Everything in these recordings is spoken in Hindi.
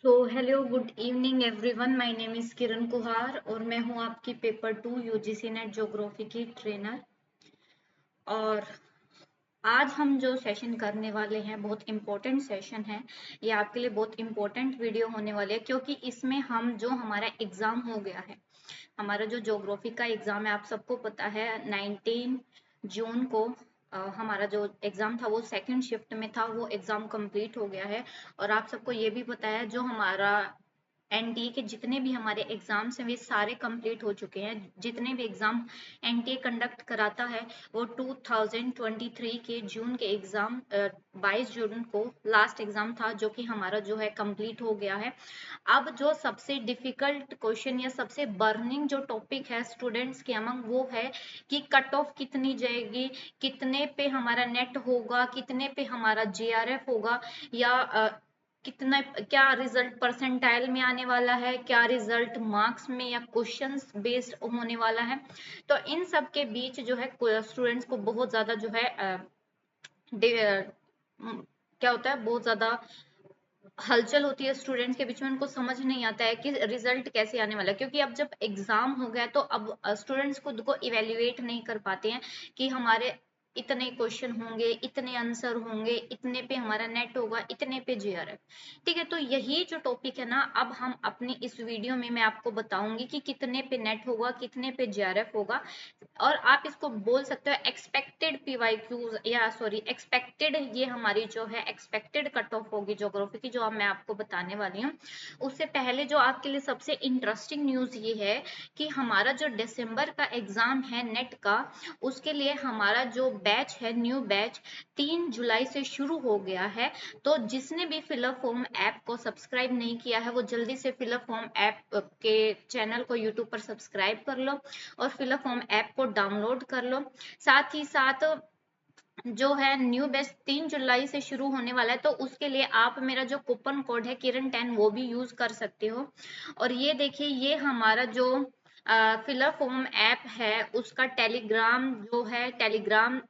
Hello good evening everyone. My name is Kiran Kuhar और मैं हूं आपकी पेपर 2 यूजीसी नेट ज्योग्राफी की ट्रेनर। और आज हम जो सेशन करने वाले हैं बहुत इम्पोर्टेंट सेशन है। ये आपके लिए बहुत इम्पोर्टेंट वीडियो होने वाली है क्योंकि इसमें हम जो हमारा एग्ज़ाम हो गया है, हमारा जो ज्योग्राफी का एग्ज़ाम है, आप सबको पता है 19 जून को हमारा जो एग्ज़ाम था वो सेकंड शिफ्ट में था, वो एग्ज़ाम कंप्लीट हो गया है। और आप सबको ये भी पता है जो हमारा एनटीए के जितने भी हमारे एग्जाम्स हैं वे सारे कंप्लीट हो चुके हैं। जितने भी एग्जाम एनटीए कंडक्ट कराता है वो 2023 के जून के एग्जाम 22 जून को लास्ट एग्जाम था, जो कि हमारा जो है कंप्लीट हो गया है। अब जो सबसे डिफिकल्ट क्वेश्चन या सबसे बर्निंग जो टॉपिक है स्टूडेंट्स के अमंग वो है कि कट ऑफ कितनी जाएगी, कितने पे हमारा नेट होगा, कितने पे हमारा जेआरएफ होगा, या कितना क्या रिजल्ट परसेंटाइल में आने वाला है, क्या रिजल्ट मार्क्स में या क्वेश्चंस बेस्ड होने वाला है। तो इन सब के बीच जो है स्टूडेंट्स को बहुत ज्यादा जो है क्या होता है, बहुत ज्यादा हलचल होती है स्टूडेंट्स के बीच में। उनको समझ नहीं आता है कि रिजल्ट कैसे आने वाला है, क्योंकि अब जब एग्जाम हो गया तो अब स्टूडेंट्स खुद को इवेल्युएट नहीं कर पाते हैं कि हमारे इतने क्वेश्चन होंगे, इतने आंसर होंगे, इतने पे हमारा नेट होगा, इतने पे जेआरएफ। ठीक है, तो यही जो टॉपिक है ना, अब हम अपनी इस वीडियो में मैं आपको बताऊंगी कि कितने पे नेट होगा, कितने पे जेआरएफ होगा। और आप इसको बोल सकते हो एक्सपेक्टेड पीवाईक्यूज, या सॉरी एक्सपेक्टेड, ये हमारी जो है एक्सपेक्टेड कट ऑफ होगी ज्योग्राफी की, जो अब मैं आपको बताने वाली हूँ। उससे पहले जो आपके लिए सबसे इंटरेस्टिंग न्यूज ये है कि हमारा जो दिसंबर का एग्जाम है नेट का, उसके लिए हमारा जो बैच है, न्यू बैच 3 जुलाई से शुरू हो गया है। तो जिसने भी फिलअप फॉर्म ऐप को सब्सक्राइब नहीं किया है वो जल्दी से फिलअप फॉर्म ऐप के चैनल को यूट्यूब पर सब्सक्राइब कर लो और फिलअप फॉर्म ऐप को डाउनलोड कर लो। साथ ही साथ जो है न्यू बैच 3 जुलाई से शुरू होने वाला है, तो उसके लिए आप मेरा जो कूपन कोड है किरण10 वो भी यूज कर सकते हो। और ये देखिए, ये हमारा जो फिलअप फॉर्म ऐप है उसका टेलीग्राम जो है, टेलीग्राम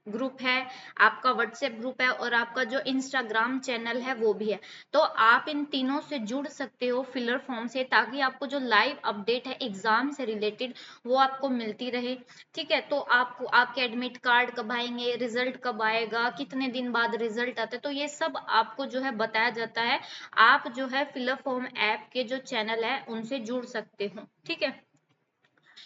ग्रुप है, आपका व्हाट्सएप ग्रुप है, और आपका जो इंस्टाग्राम चैनल है वो भी है। तो आप इन तीनों से जुड़ सकते हो फिलर फॉर्म से, ताकि आपको जो लाइव अपडेट है एग्जाम से रिलेटेड वो आपको मिलती रहे। ठीक है, तो आपको आपके एडमिट कार्ड कब आएंगे, रिजल्ट कब आएगा, कितने दिन बाद रिजल्ट आता है, तो ये सब आपको जो है बताया जाता है। आप जो है फिलअप फॉर्म ऐप के जो चैनल है उनसे जुड़ सकते हो। ठीक है,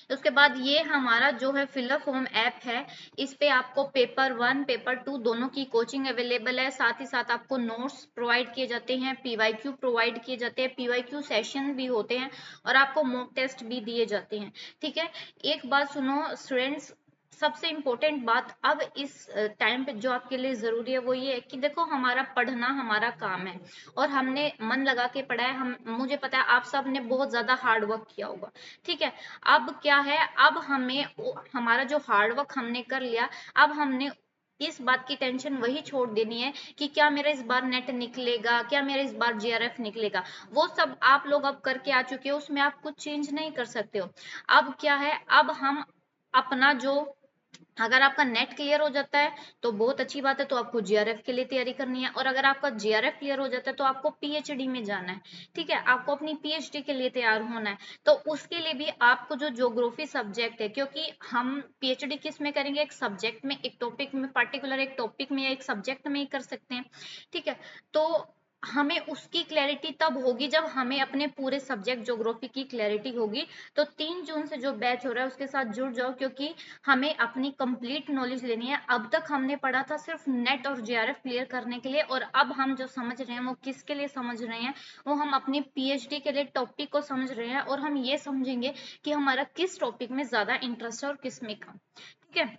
उसके बाद ये हमारा जो है फिलअप फॉर्म ऐप है, इस पे आपको पेपर 1 पेपर 2 दोनों की कोचिंग अवेलेबल है। साथ ही साथ आपको नोट्स प्रोवाइड किए जाते हैं, पीवाईक्यू प्रोवाइड किए जाते हैं, पीवाईक्यू सेशन भी होते हैं, और आपको मॉक टेस्ट भी दिए जाते हैं। ठीक है, एक बात सुनो स्टूडेंट्स, सबसे इम्पोर्टेंट बात अब इस टाइम पे जो आपके लिए जरूरी है वो ये है कि देखो, हमारा पढ़ना हमारा काम है और हमने मन लगा के पढ़ा है। हम, मुझे पता है आप सब ने बहुत ज्यादा हार्ड वर्क किया होगा। ठीक है, अब क्या है, अब हमें हमारा जो हार्ड वर्क हमने कर लिया, अब हमने इस बात की टेंशन वही छोड़ देनी है कि क्या मेरा इस बार नेट निकलेगा, क्या मेरा इस बार जेआरएफ निकलेगा। वो सब आप लोग अब करके आ चुके हो, उसमें आप कुछ चेंज नहीं कर सकते हो। अब क्या है, अब हम अपना जो, अगर आपका नेट क्लियर हो जाता है तो बहुत अच्छी बात है, तो आपको जीआरएफ के लिए तैयारी करनी है। और अगर आपका जीआरएफ क्लियर हो जाता है तो आपको पीएचडी में जाना है। ठीक है, आपको अपनी पीएचडी के लिए तैयार होना है। तो उसके लिए भी आपको जो ज्योग्राफी सब्जेक्ट है, क्योंकि हम पीएचडी किस में करेंगे, एक सब्जेक्ट में, एक टॉपिक में, पर्टिकुलर एक टॉपिक में या एक सब्जेक्ट में ही कर सकते हैं। ठीक है, तो हमें उसकी क्लैरिटी तब होगी जब हमें अपने पूरे सब्जेक्ट ज्योग्राफी की क्लैरिटी होगी। तो 3 जून से जो बैच हो रहा है उसके साथ जुड़ जाओ, क्योंकि हमें अपनी कंप्लीट नॉलेज लेनी है। अब तक हमने पढ़ा था सिर्फ नेट और जेआरएफ क्लियर करने के लिए, और अब हम जो समझ रहे हैं वो किसके लिए समझ रहे हैं, वो हम अपनी पीएचडी के लिए टॉपिक को समझ रहे हैं, और हम ये समझेंगे कि हमारा किस टॉपिक में ज्यादा इंटरेस्ट है और किस में कम। ठीक है,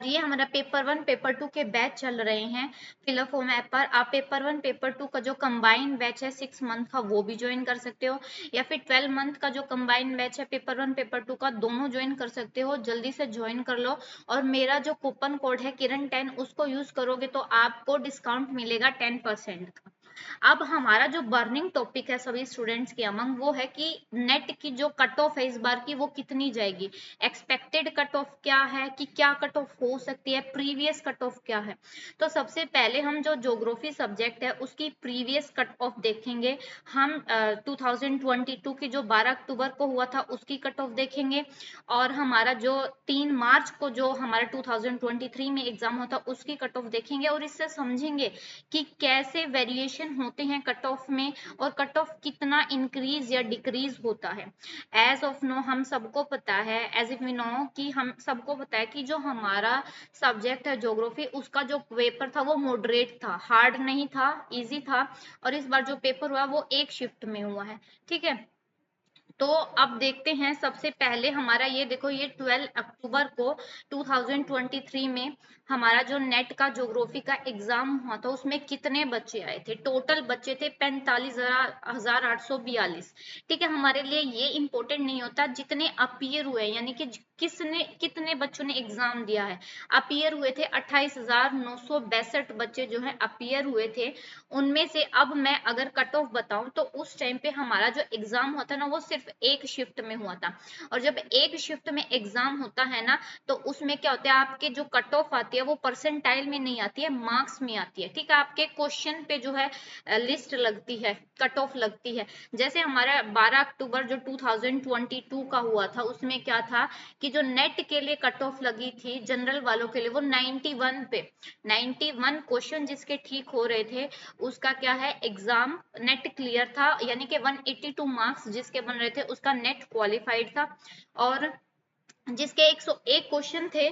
ये हमारा पेपर 1 पेपर 2 के बैच चल रहे हैं फिलअप फॉर्म ऐप पर। आप पेपर 1 पेपर 2 का जो कंबाइंड बैच है 6 मंथ का वो भी ज्वाइन कर सकते हो, या फिर 12 मंथ का जो कंबाइंड बैच है पेपर 1 पेपर 2 का, दोनों ज्वाइन कर सकते हो। जल्दी से ज्वाइन कर लो, और मेरा जो कूपन कोड है किरण10 उसको यूज करोगे तो आपको डिस्काउंट मिलेगा 10% का। अब हमारा जो बर्निंग टॉपिक है सभी स्टूडेंट्स के अमंग, वो है कि नेट की जो कट ऑफ है इस बार की वो कितनी जाएगी, एक्सपेक्टेड कट ऑफ क्या है, कि क्या कट ऑफ हो सकती है, प्रीवियस कट ऑफ क्या है। तो सबसे पहले हम जो ज्योग्राफी सब्जेक्ट है उसकी प्रीवियस कट ऑफ देखेंगे। हम 2022 की जो 12 अक्टूबर को हुआ था उसकी कट ऑफ देखेंगे, और हमारा जो 3 मार्च को जो हमारा 2023 में एग्जाम होता उसकी कट ऑफ देखेंगे, और इससे समझेंगे कि कैसे वेरिएशन होते हैं कट ऑफ में, और कट ऑफ कितना इंक्रीज या डिक्रीज होता है। एज ऑफ नो हम सबको पता है, एज इफ वी नो कि हम सबको पता है कि जो हमारा सब्जेक्ट है ज्योग्राफी, उसका जो पेपर था वो मॉडरेट था, हार्ड नहीं था, इजी था। और इस बार जो पेपर हुआ वो एक शिफ्ट में हुआ है, ठीक है। तो अब देखते हैं, सबसे पहले हमारा ये देखो, ये 12 अक्टूबर को 2023 में हमारा जो नेट का ज्योग्राफी का एग्जाम हुआ था उसमें कितने बच्चे आए थे। टोटल बच्चे थे 45,842। ठीक है, हमारे लिए ये इंपॉर्टेंट नहीं होता जितने अपीयर हुए, यानी कि किसने कितने बच्चों ने एग्जाम दिया है। अपीयर हुए थे 28,962 बच्चे जो है अपीयर हुए थे। उनमें से अब मैं अगर कट ऑफ बताऊं तो उस टाइम पे हमारा जो एग्जाम होता ना वो सिर्फ एक शिफ्ट में हुआ था। और जब एक शिफ्ट में एग्जाम होता है ना, तो उसमें क्या होता है, आपके जो कट ऑफ आती है वो परसेंटाइल में नहीं आती है, मार्क्स में आती है। ठीक है, आपके क्वेश्चन पे जो है लिस्ट लगती है, कट ऑफ लगती है। जैसे हमारा 12 अक्टूबर जो 2022 का हुआ था उसमें क्या था कि जो नेट के लिए कट ऑफ लगी थी जनरल वालों के लिए, वो 91 पे 91 क्वेश्चन जिसके ठीक हो रहे थे उसका क्या है, एग्जाम नेट क्लियर था, यानी कि 182 मार्क्स जिसके बन रहे थे उसका नेट क्वालिफाइड था। और जिसके 101 क्वेश्चन थे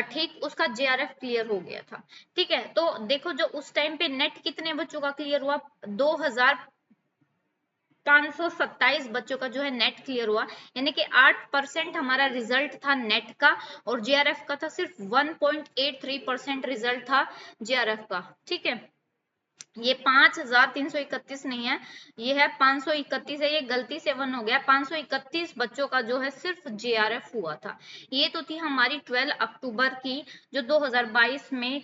ठीक, उसका जेआरएफ क्लियर हो गया था। ठीक है, तो देखो जो उस टाइम पे नेट कितने बच्चों का क्लियर हुआ, 2,527 बच्चों का जो है नेट क्लियर हुआ, यानी कि 8% हमारा रिजल्ट था नेट का, और जेआरएफ का था सिर्फ 1.83% रिजल्ट था जेआरएफ का। ठीक है, ये 5,331 नहीं है, ये है 531 है, ये गलती से 1 हो गया। 531 बच्चों का जो है सिर्फ जेआरएफ हुआ था। ये तो थी हमारी 12 अक्टूबर की जो 2022 में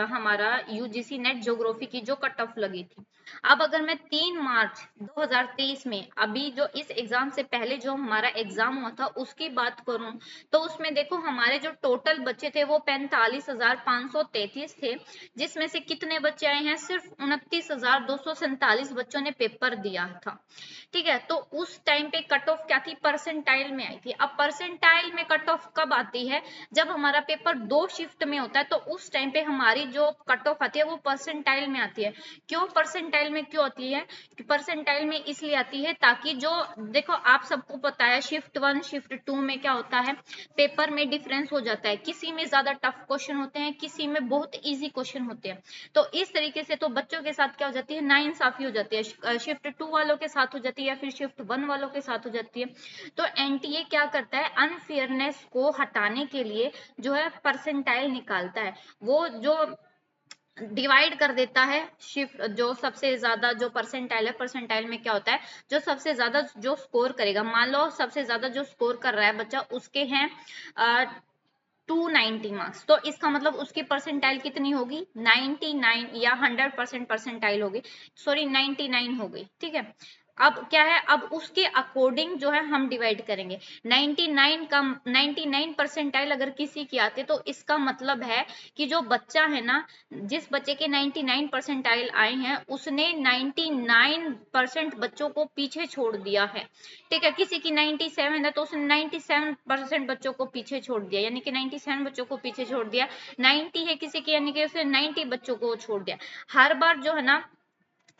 हमारा यूजीसी नेट ज्योग्राफी की जो कट ऑफ लगी थी। अब अगर मैं 3 मार्च 2023 में अभी जो इस एग्जाम से पहले जो हमारा एग्जाम हुआ था उसकी बात करूं, तो उसमें देखो हमारे जो टोटल बच्चे थे वो 45,533 थे, जिसमें से कितने बच्चे आए हैं, सिर्फ 29,247 बच्चों ने पेपर दिया था। ठीक है, तो उस टाइम पे कट ऑफ क्या थी, परसेंटाइल में आई थी। अब परसेंटाइल में कट ऑफ कब आती है, जब हमारा पेपर 2 शिफ्ट में होता है, तो उस टाइम पे हमारी जो कट ऑफ आती है वो परसेंटाइल में आती है। क्यों परसेंटाइल में क्यों आती है, परसेंटाइल में इसलिए आती है ताकि जो, देखो आप सबको पता है शिफ्ट 1 शिफ्ट 2 में क्या होता है, पेपर में डिफरेंस हो जाता है, किसी में ज्यादा टफ क्वेश्चन होते हैं, किसी में बहुत इजी क्वेश्चन होते हैं। तो इस तरीके से तो बच्चों के साथ क्या हो जाती है, नाइंसाफी हो जाती है, शिफ्ट 2 वालों के साथ हो जाती है या फिर शिफ्ट 1 वालों के साथ हो जाती है। तो एनटीए क्या करता है, अनफेयरनेस को हटाने के लिए जो है परसेंटाइल निकालता है, वो जो डिवाइड कर देता है शिफ्ट, जो सबसे ज्यादा जो परसेंटाइल है, परसेंटाइल में क्या होता है, जो सबसे ज्यादा जो स्कोर करेगा, मान लो सबसे ज्यादा जो स्कोर कर रहा है बच्चा उसके हैं 290 मार्क्स, तो इसका मतलब उसकी परसेंटाइल कितनी होगी, 99 या 100% परसेंटाइल होगी, सॉरी 99 हो गई। ठीक है, अब क्या है, अब उसके अकॉर्डिंग जो है हम डिवाइड करेंगे। 99 का 99 परसेंटाइल अगर किसी की आते तो इसका मतलब है कि जो बच्चा है ना, जिस बच्चे के 99 परसेंटाइल आए हैं उसने 99% बच्चों को पीछे छोड़ दिया है। ठीक है, किसी की 97 है तो उसने 97% बच्चों को पीछे छोड़ दिया, यानी कि 97 बच्चों को पीछे छोड़ दिया। 90 है किसी की, यानी कि उसने 90 बच्चों को छोड़ दिया। हर बार जो है ना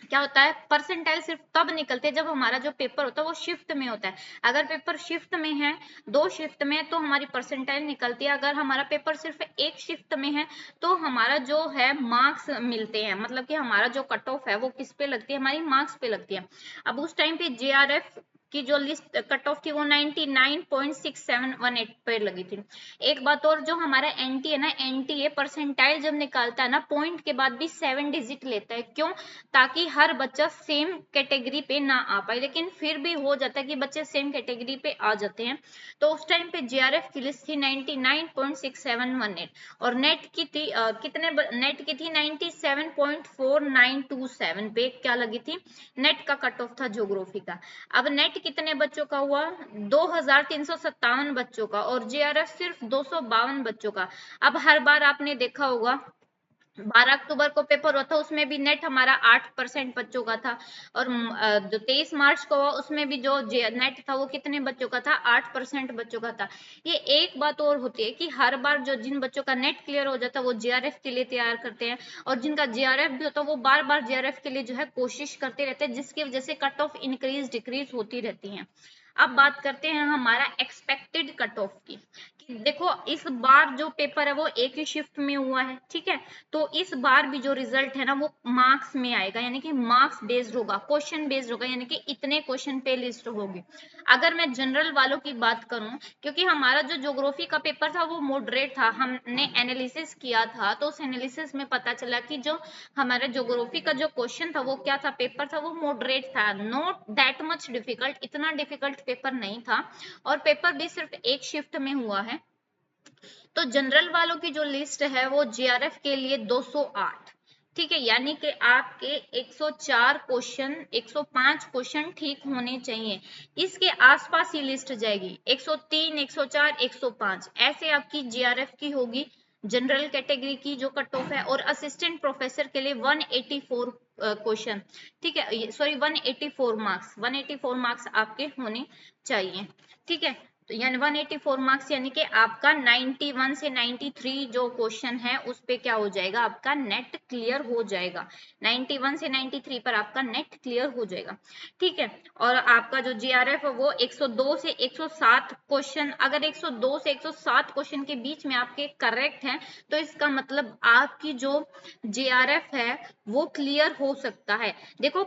क्या होता है, परसेंटाइल सिर्फ तब निकलते हैं जब हमारा जो पेपर होता है वो शिफ्ट में होता है। अगर पेपर शिफ्ट में है, 2 शिफ्ट में, तो हमारी परसेंटाइल निकलती है। अगर हमारा पेपर सिर्फ एक शिफ्ट में है तो हमारा जो है मार्क्स मिलते हैं, मतलब कि हमारा जो कट ऑफ है वो किस पे लगती है, हमारी मार्क्स पे लगती है। अब उस टाइम पे जेआरएफ की जो लिस्ट कट ऑफ थी वो 99.6718 पे लगी थी। एक बात और, जो हमारा एनटी है ना, एनटीए परसेंटाइल जब निकालता है ना, पॉइंट के बाद भी 7 डिजिट लेता है। क्यों? ताकि हर बच्चा सेम कैटेगरी पे ना आ पाए, लेकिन फिर भी हो जाता है कि बच्चे सेम कैटेगरी पे आ जाते हैं। तो उस टाइम पे जेआरएफ की लिस्ट थी 99.6718 और नेट की थी नेट की थी 97.4927 पे क्या लगी थी, नेट का कट ऑफ था ज्योग्राफी का। अब नेट कितने बच्चों का हुआ, 2357 बच्चों का, और जेआरएफ सिर्फ 252 बच्चों का। अब हर बार आपने देखा होगा 12 अक्टूबर को पेपर हुआ था, उसमें भी नेट हमारा 8% बच्चों का था, और जो 23 मार्च को हुआ उसमें भी जो नेट था वो कितने बच्चों का था, 8% बच्चों का था। ये एक बात और होती है कि हर बार जो जिन बच्चों का नेट क्लियर हो जाता है वो जेआरएफ के लिए तैयार करते हैं, और जिनका जेआरएफ भी होता है वो बार बार जेआरएफ के लिए जो है कोशिश करते रहते हैं, जिसकी वजह से कट ऑफ इंक्रीज डिक्रीज होती रहती है। अब बात करते हैं हमारा एक्सपेक्टेड कट ऑफ की। देखो इस बार जो पेपर है वो एक ही शिफ्ट में हुआ है, ठीक है, तो इस बार भी जो रिजल्ट है ना वो मार्क्स में आएगा, यानी कि मार्क्स बेस्ड होगा, क्वेश्चन बेस्ड होगा, यानी कि इतने क्वेश्चन पे लिस्ट होगी। अगर मैं जनरल वालों की बात करूं, क्योंकि हमारा जो ज्योग्राफी का पेपर था वो मॉडरेट था, हमने एनालिसिस किया था, तो उस एनालिसिस में पता चला कि जो हमारा ज्योग्राफी का जो क्वेश्चन था वो क्या था, पेपर था वो मॉडरेट था, नॉट दैट मच डिफिकल्ट, इतना डिफिकल्ट पेपर नहीं था, और पेपर भी सिर्फ एक शिफ्ट में हुआ है। तो जनरल वालों की जो लिस्ट है वो जेआरएफ के लिए 208, ठीक है, यानी कि आपके 104 क्वेश्चन, 105 क्वेश्चन ठीक होने चाहिए, इसके आसपास ही लिस्ट जाएगी, 103, 104, 105 ऐसे आपकी जेआरएफ की होगी। जनरल कैटेगरी की जो कट ऑफ है, और असिस्टेंट प्रोफेसर के लिए 184 क्वेश्चन, ठीक है, सॉरी 184 मार्क्स, 184 मार्क्स आपके होने चाहिए, ठीक है। तो यानी 184 मार्क्स, यानी कि आपका 91 से 93 जो क्वेश्चन है उस पे क्या हो जाएगा, आपका नेट क्लियर हो जाएगा, 91 से 93 पर आपका नेट क्लियर हो जाएगा, ठीक है। और आपका जो जीआरएफ है वो 102 से 107 क्वेश्चन, अगर 102 से 107 क्वेश्चन के बीच में आपके करेक्ट हैं तो इसका मतलब आपकी जो जीआरएफ है वो क्लियर हो सकता है। देखो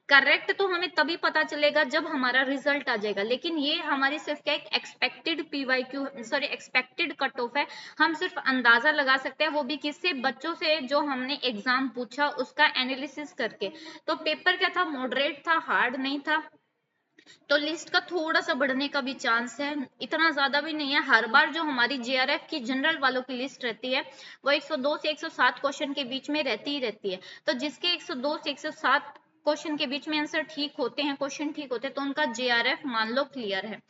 करेक्ट तो हमें तभी पता चलेगा जब हमारा रिजल्ट आ जाएगा, लेकिन ये हमारी सिर्फ क्या एक expected PYQ, sorry expected cut off है, हम सिर्फ अंदाजा लगा सकते हैं, वो भी किससे, बच्चों से जो हमने एग्जाम पूछा उसका एनालिसिस करके। तो पेपर क्या था, मॉडरेट था, हार्ड नहीं था, तो लिस्ट का थोड़ा सा बढ़ने का भी चांस है, इतना ज्यादा भी नहीं है। हर बार जो हमारी जेआरएफ की जनरल वालों की लिस्ट रहती है वो 102 से 107 क्वेश्चन के बीच में रहती ही रहती है, तो जिसके 102 से 107 क्वेश्चन के बीच में आंसर ठीक होते हैं, क्वेश्चन ठीक होते हैं, तो उनका जेआरएफ मान लो क्लियर है।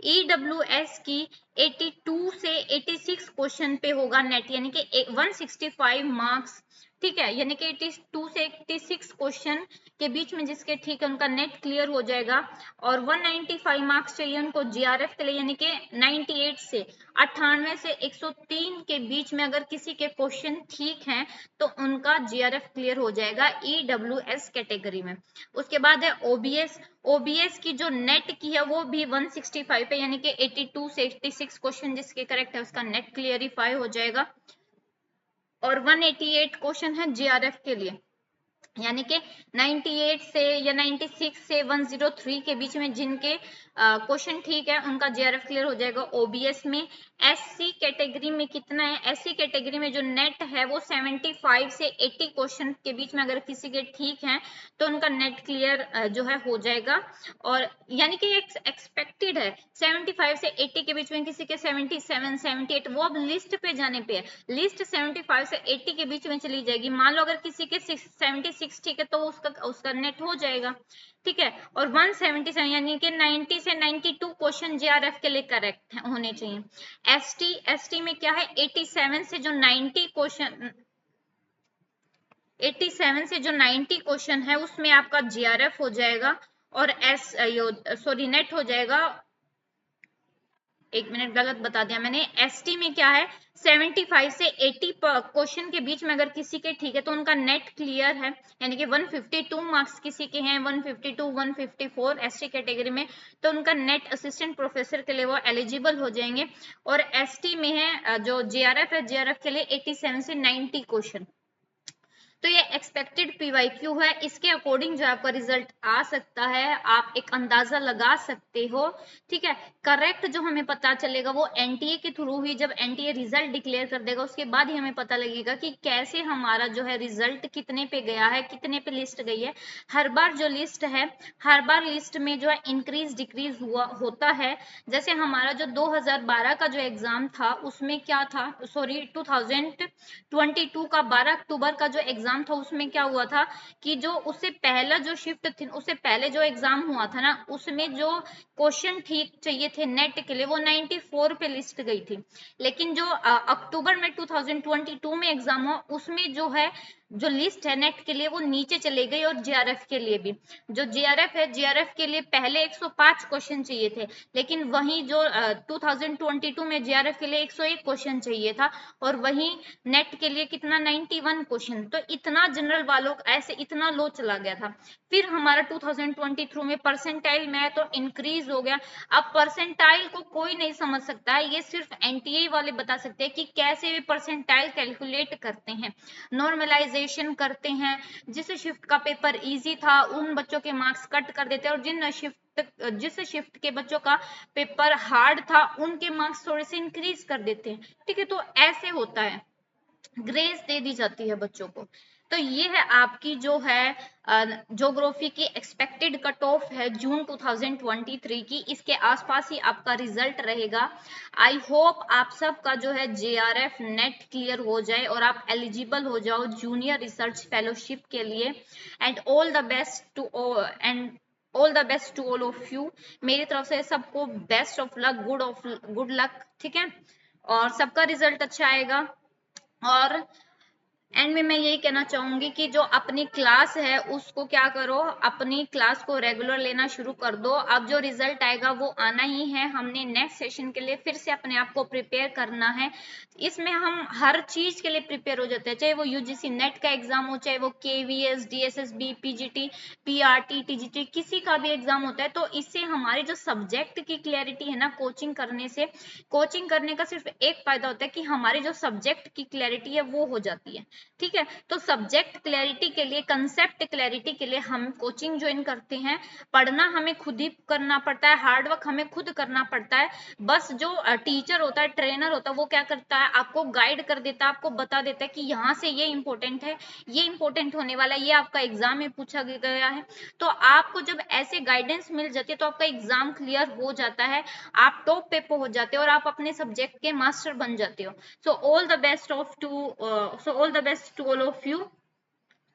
ईडब्ल्यूएस की 82 से 86 क्वेश्चन पे होगा नेट, यानी कि 165 मार्क्स, ठीक है, यानी कि 82 से 86 क्वेश्चन के बीच में जिसके ठीक है उनका नेट क्लियर हो जाएगा, और 195 मार्क्स चाहिए उनको जीआरएफ के लिए, यानी कि 98 से 98 से 103 के बीच में अगर किसी के क्वेश्चन ठीक हैं तो उनका जीआरएफ क्लियर हो जाएगा ईडब्ल्यूएस कैटेगरी में। उसके बाद है ओबीएस, ओबीएस की जो नेट की है वो भी 165 पे, यानी कि 82 से 86 क्वेश्चन जिसके करेक्ट है उसका नेट क्लियरिफाई हो जाएगा, और 188 क्वेश्चन है जीआरएफ के लिए, यानी कि 98 से या 96 से 103 के बीच में जिनके क्वेश्चन ठीक है उनका जेआरएफ क्लियर हो जाएगा ओबीएस में। एससी कैटेगरी में कितना है, एससी कैटेगरी में जो नेट है वो 75 से 80 क्वेश्चन के बीच में अगर किसी के ठीक हैं तो उनका नेट क्लियर जो है हो जाएगा, और यानी कि एक्सपेक्टेड है 75 से 80 के बीच में किसी के 77 78, वो अब लिस्ट पे जाने पे है, लिस्ट 75 से 80 के बीच में चली जाएगी, मान लो अगर किसी के 76 ठीक है तो उसका नेट हो जाएगा, ठीक है, और 177 यानी कि 90 से 92 क्वेश्चन जेआरएफ के लिए करेक्ट होने चाहिए। एसटी में क्या है, 87 से जो 90 क्वेश्चन, 87 से जो 90 क्वेश्चन है उसमें आपका जीआरएफ हो जाएगा, और सॉरी नेट हो जाएगा, एक मिनट गलत बता दिया मैंने, एसटी में क्या है 75 से 80 क्वेश्चन के बीच में अगर किसी के ठीक है तो उनका नेट क्लियर है, यानी कि 152 मार्क्स किसी के हैं, 152 154 एसटी कैटेगरी में, तो उनका नेट असिस्टेंट प्रोफेसर के लिए वो एलिजिबल हो जाएंगे। और एसटी में है जो जेआरएफ है, जेआरएफ के लिए 87 से 90 क्वेश्चन, तो ये एक्सपेक्टेड पीवाईक्यू है, इसके अकॉर्डिंग जो आपका रिजल्ट आ सकता है, आप एक अंदाजा लगा सकते हो। ठीक है, करेक्ट जो हमें पता चलेगा वो एनटीए के थ्रू ही, जब एनटीए रिजल्ट डिक्लेयर कर देगा उसके बाद ही हमें पता लगेगा कि कैसे हमारा जो है रिजल्ट कितने पे गया है, कितने पे लिस्ट गई है। हर बार जो लिस्ट है, हर बार लिस्ट में जो है इंक्रीज डिक्रीज हुआ होता है। जैसे हमारा जो 2012 का जो एग्जाम था उसमें क्या था, सॉरी 2022 का 12 अक्टूबर का जो एग्जाम था उसमें क्या हुआ था कि जो उससे पहला जो शिफ्ट थी, उससे पहले जो एग्जाम हुआ था ना, उसमें जो क्वेश्चन ठीक चाहिए थे नेट के लिए वो 94 पे लिस्ट गई थी। लेकिन जो अक्टूबर में 2022 में एग्जाम हुआ उसमें जो है जो लिस्ट है नेट के लिए वो नीचे चले गई, और जेआरएफ के लिए भी, जो जेआरएफ है, जेआरएफ के लिए पहले 105 क्वेश्चन चाहिए थे, लेकिन वहीं जो 2022 में जेआरएफ के लिए 101 क्वेश्चन चाहिए था, और वहीं नेट के लिए कितना 91 क्वेश्चन। तो इतना जनरल वालों ऐसे इतना लो चला गया था। फिर हमारा 2023 में परसेंटाइल में तो इंक्रीज हो गया। अब परसेंटाइल को कोई नहीं समझ सकता है, ये सिर्फ एनटीए वाले बता सकते हैं कि कैसे वे परसेंटाइल कैलकुलेट करते हैं, नॉर्मलाइजेशन करते हैं। जिस शिफ्ट का पेपर इजी था उन बच्चों के मार्क्स कट कर देते हैं, और जिस शिफ्ट के बच्चों का पेपर हार्ड था उनके मार्क्स थोड़े से इंक्रीज कर देते हैं। ठीक है, तो ऐसे होता है, ग्रेस दे दी जाती है बच्चों को। तो ये है आपकी जो है ज्योग्राफी की एक्सपेक्टेड कट ऑफ है जून 2023 की, इसके आसपास ही आपका रिजल्ट रहेगा। आई होप आप सबका जो है जेआरएफ नेट क्लियर हो जाए और आप एलिजिबल हो जाओ जूनियर रिसर्च फेलोशिप के लिए। And all the best to all the best to all of you. मेरी तरफ से सबको best of luck, good luck. ठीक है, और सबका रिजल्ट अच्छा आएगा। और एंड में मैं यही कहना चाहूंगी कि जो अपनी क्लास है उसको क्या करो, अपनी क्लास को रेगुलर लेना शुरू कर दो। अब जो रिजल्ट आएगा वो आना ही है, हमने नेक्स्ट सेशन के लिए फिर से अपने आप को प्रिपेयर करना है। इसमें हम हर चीज के लिए प्रिपेयर हो जाते हैं, चाहे वो यूजीसी नेट का एग्जाम हो, चाहे वो KVS, DSSB, PGT, PRT, TGT, किसी का भी एग्जाम होता है। तो इससे हमारी जो सब्जेक्ट की क्लैरिटी है ना, कोचिंग करने से, कोचिंग करने का सिर्फ एक फायदा होता है कि हमारी जो सब्जेक्ट की क्लैरिटी है वो हो जाती है। ठीक है, तो सब्जेक्ट क्लैरिटी के लिए, कंसेप्ट क्लैरिटी के लिए हम कोचिंग ज्वाइन करते हैं। पढ़ना हमें खुद ही करना पड़ता है, हार्डवर्क हमें खुद करना पड़ता है। बस जो टीचर होता है, ट्रेनर होता है, वो क्या करता है, आपको गाइड कर देता है, आपको बता देता है कि यहाँ से ये इंपॉर्टेंट है, ये इंपॉर्टेंट होने वाला है, ये आपका एग्जाम में पूछा गया है। तो आपको जब ऐसे गाइडेंस मिल जाती है तो आपका एग्जाम क्लियर हो जाता है, आप टॉप पे पहुंच जाते हो और आप अपने सब्जेक्ट के मास्टर बन जाते हो। So all the best to all of you.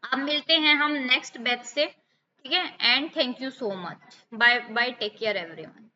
अब मिलते हैं हम नेक्स्ट बैच से। ठीक है, and thank you so much. Bye bye, take care everyone.